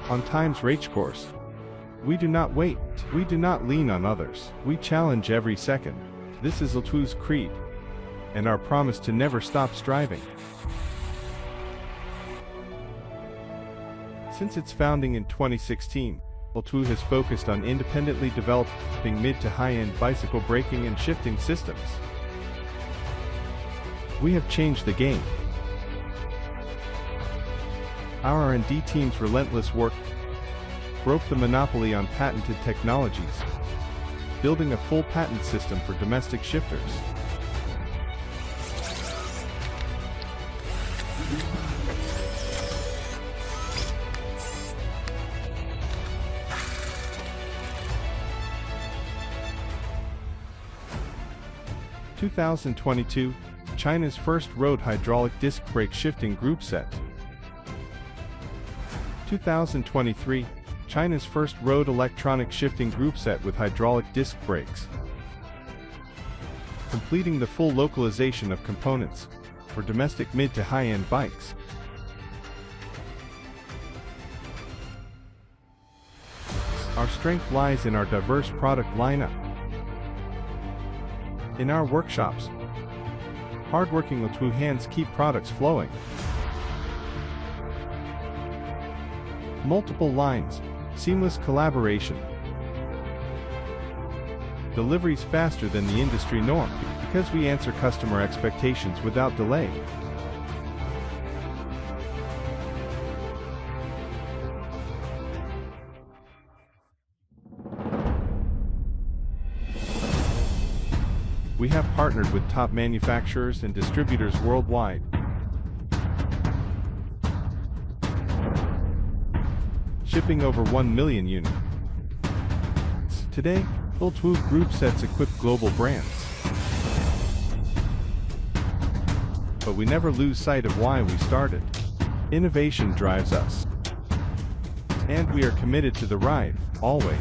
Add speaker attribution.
Speaker 1: on time's race course. We do not wait, we do not lean on others, we challenge every second. This is L-TWOO's creed, and our promise to never stop striving. Since its founding in 2016, L-TWOO has focused on independently developing mid to high-end bicycle braking and shifting systems. We have changed the game. Our R&D team's relentless work broke the monopoly on patented technologies, building a full patent system for domestic shifters. In 2022, China's first road hydraulic disc brake shifting group set. 2023, China's first road electronic shifting group set with hydraulic disc brakes, completing the full localization of components for domestic mid to high-end bikes. Our strength lies in our diverse product lineup. In our workshops, hardworking L-TWOO hands keep products flowing. Multiple lines, seamless collaboration. Deliveries faster than the industry norm, because we answer customer expectations without delay. We have partnered with top manufacturers and distributors worldwide. Shipping over 1 million units. Today, L-TWOO group sets equip global brands. But we never lose sight of why we started. Innovation drives us. And we are committed to the ride, always.